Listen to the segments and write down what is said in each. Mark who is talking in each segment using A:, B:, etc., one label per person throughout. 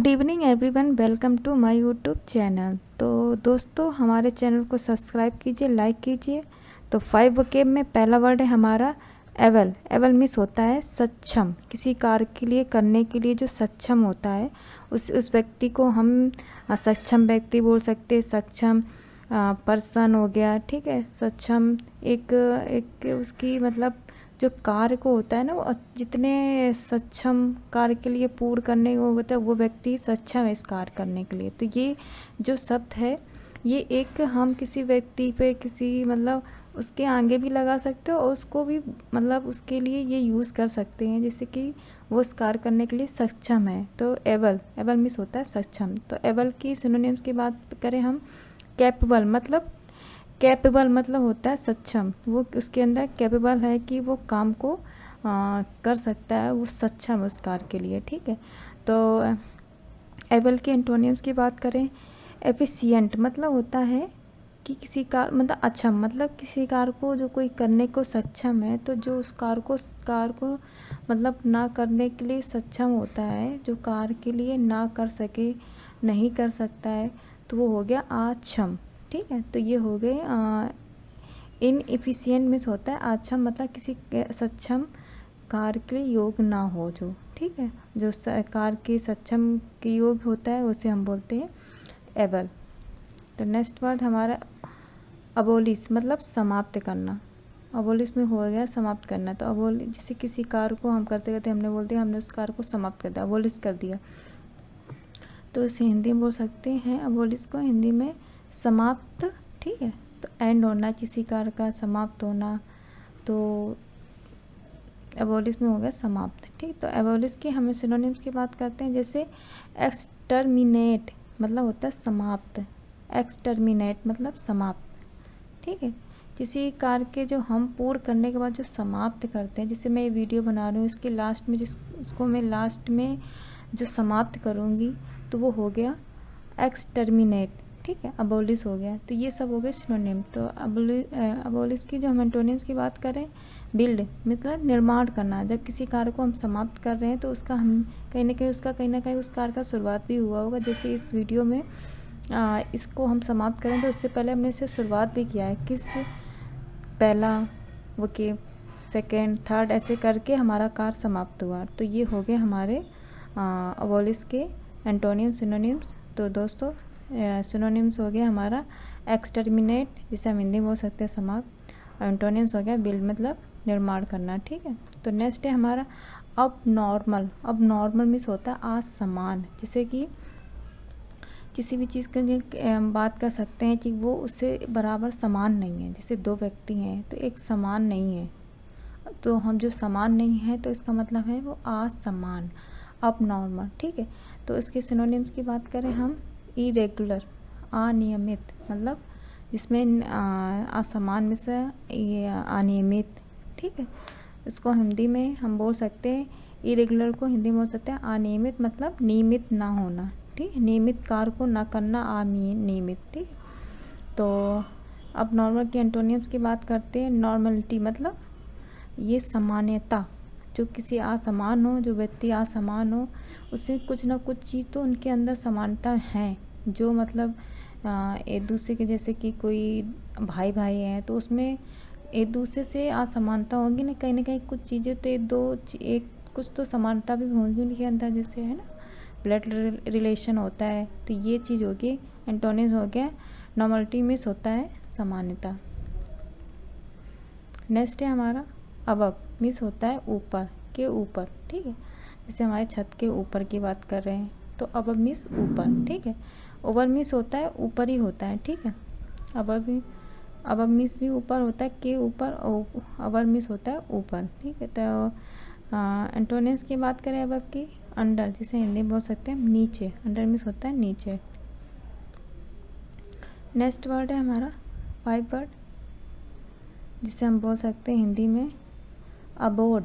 A: Good evening everyone, welcome to my YouTube channel. तो दोस्तों, हमारे चैनल को सब्सक्राइब कीजिए, लाइक कीजिए। तो 5 वोकेब में पहला वर्ड है हमारा एबल। एबल मीन्स होता है सक्षम, किसी कार्य के लिए करने के लिए जो सक्षम होता है उस व्यक्ति को हम सक्षम व्यक्ति बोल सकते हैं। सक्षम पर्सन हो गया, ठीक है। सक्षम एक उसकी मतलब जो कार्य को होता है ना, वो जितने सक्षम कार्य के लिए पूर्ण करने को होता है वो व्यक्ति सक्षम है इस कार्य करने के लिए। तो ये जो शब्द है ये एक हम किसी व्यक्ति पे किसी मतलब उसके आगे भी लगा सकते हो और उसको भी मतलब उसके लिए ये यूज़ कर सकते हैं, जैसे कि वो इस कार्य करने के लिए सक्षम है। तो एबल, एबल मीन्स होता है सक्षम। तो एबल की सिनोनिम्स की बात करें हम, कैपेबल मतलब कैपेबल मतलब होता है सक्षम, वो उसके अंदर कैपेबल है कि वो काम को कर सकता है, वो सक्षम है उस कार्य के लिए, ठीक है। तो एबल के एंटोनिम्स की बात करें, एफिशिएंट मतलब होता है कि किसी कार मतलब अच्छा मतलब किसी कार्य को जो कोई करने को सक्षम है, तो जो उस कार्य को मतलब ना करने के लिए सक्षम होता है, जो कार्य के लिए ना कर सके, नहीं कर सकता है, तो वो हो गया अक्षम, ठीक है। तो ये हो गए इनएफिशिएंट मीन्स होता है अक्षम, मतलब किसी सक्षम कार्य के लिए योग्य ना हो जो, ठीक है। जो कार्य के सक्षम के योग्य होता है उसे हम बोलते हैं एबल। तो नेक्स्ट वर्ड हमारा अबोलिश मतलब समाप्त करना। अबोलिश में हो गया समाप्त करना। तो जैसे किसी कार्य को हम करते करते हमने बोल दिया हमने उस कार्य को समाप्त कर दिया, अबोलिश कर दिया, तो इसे हिंदी में बोल सकते हैं अबोलिश को हिंदी में समाप्त, ठीक है। तो एंड होना किसी कार्य का, समाप्त होना, तो एबोलिश में हो गया समाप्त, ठीक। तो एबोलिश की हमें सिनोनिम्स की बात करते हैं, जैसे एक्सटर्मिनेट मतलब होता है समाप्त, एक्सटर्मिनेट मतलब समाप्त, ठीक है। किसी कार्य के जो हम पूर्ण करने के बाद जो समाप्त करते हैं, जैसे मैं ये वीडियो बना रही हूँ इसके लास्ट में उसको मैं लास्ट में जो समाप्त करूँगी तो वो हो गया एक्सटर्मिनेट, ठीक है, अबोलिश हो गया। तो ये सब हो गए सिनोनिम। तो अबोलिश की जो हम एंटोनिम्स की बात करें, बिल्ड मतलब निर्माण करना। जब किसी कार्य को हम समाप्त कर रहे हैं तो उसका हम कहीं ना कहीं उस कार्य का शुरुआत भी हुआ होगा। जैसे इस वीडियो में इसको हम समाप्त करें तो उससे पहले हमने इसे शुरुआत भी किया है, किस पहला वोकेब, सेकेंड, थर्ड, ऐसे करके हमारा कार्य समाप्त हुआ। तो ये हो गए हमारे अबोलिश के एंटोनिम सिनोनिम्स। तो दोस्तों सिनोनिम्स हो गया हमारा एक्सटर्मिनेट, जिसे हम हिंदी में बोल सकते हैं समाप्त, और एंटोनिम्स हो गया बिल्ड मतलब निर्माण करना, ठीक है। तो नेक्स्ट है हमारा अब नॉर्मल। अब नॉर्मल मीन्स होता है असमान, जैसे कि किसी भी चीज़ की बात कर सकते हैं कि वो उससे बराबर समान नहीं है। जैसे दो व्यक्ति हैं तो एक समान नहीं है, तो हम जो समान नहीं है तो इसका मतलब है वो असमान, अब नॉर्मल, ठीक है। तो इसके सिनोनिम्स की बात करें हम, इरेगुलर अनियमित मतलब जिसमें असमान में से ये अनियमित, ठीक है। इसको हिंदी में हम बोल सकते हैं, इरेगुलर को हिंदी में बोल सकते हैं अनियमित मतलब नियमित ना होना, ठीक है। नियमित कार्य को ना करना अनियमित, ठीक है। तो अब नॉर्मल के एंटोनिम्स की बात करते हैं। नॉर्मलिटी मतलब ये सामान्यता, जो किसी असमान हो, जो व्यक्ति असमान हो, उससे कुछ ना कुछ चीज़ तो उनके अंदर समानता है, जो मतलब एक दूसरे के, जैसे कि कोई भाई भाई हैं तो उसमें एक दूसरे से असमानता होगी ना कहीं कुछ चीज़ें, तो एक कुछ तो समानता भी होगी उनके अंदर, जैसे है ना ब्लड रिलेशन होता है। तो ये चीज़ होगी, एंटोनिम्स हो गया। नॉर्मलिटी मीन्स होता है सामान्यता। नेक्स्ट है हमारा अबव मीन्स होता है ऊपर, के ऊपर, ठीक है। जैसे हमारे छत के ऊपर की बात कर रहे हैं तो अबव मीन्स ऊपर, ठीक है। ओवर मीन्स होता है ऊपर ही होता है, ठीक है। अबव मीन्स भी ऊपर होता है, के ऊपर, अवर मीन्स होता है ऊपर, ठीक है। तो एंटोनिम्स की बात करें अबव की, अंडर, जिसे हिंदी में बोल सकते हैं नीचे, अंडर मीन्स होता है नीचे। नेक्स्ट वर्ड है हमारा 5 वर्ड, जिसे हम बोल सकते हैं हिंदी में अबोड।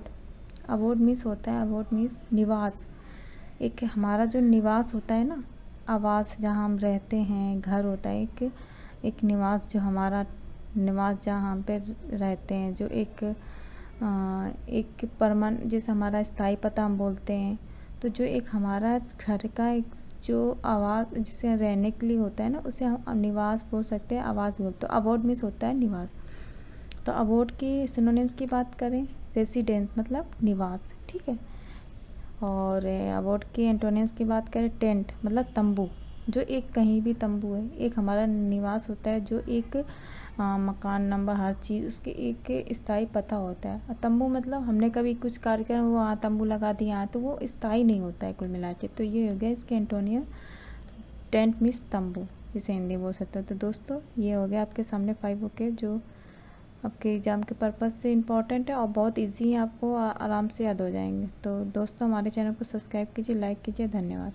A: अबोड मीन्स होता है, अबोड मीन्स निवास। एक हमारा जो निवास होता है ना, आवास जहाँ हम रहते हैं, घर होता है एक निवास, जो हमारा निवास जहाँ हम पे रहते हैं, जो एक परमानेंट, जैसे हमारा स्थायी पता हम बोलते हैं। तो जो एक हमारा घर का एक जो आवास जिसे रहने के लिए होता है ना, उसे हम निवास बोल सकते हैं, आवास बोलते। तो अबोर्ड मीन्स होता है निवास। तो अबोर्ड की सिनोनिम्स की बात करें, रेसिडेंस मतलब निवास, ठीक है। और अबोर्ड के एंटोनिम्स की बात करें, टेंट मतलब तंबू, जो एक कहीं भी तंबू है, एक हमारा निवास होता है, जो एक मकान नंबर हर चीज़ उसके एक स्थायी पता होता है। और तंबू मतलब हमने कभी कुछ कार्यक्रम हुआ तंबू लगा दिया, तो वो स्थायी नहीं होता है कुल मिला के। तो ये हो गया इसके एंटोनियम। टेंट मीन्स तंबू, जिसे हिंदी बोल सकते हो। तो दोस्तों ये हो गया आपके सामने 5 ओके, जो आपके एग्ज़ाम के पर्पज़ से इम्पॉर्टेंट है और बहुत इजी है, आपको आराम से याद हो जाएंगे। तो दोस्तों हमारे चैनल को सब्सक्राइब कीजिए, लाइक कीजिए। धन्यवाद।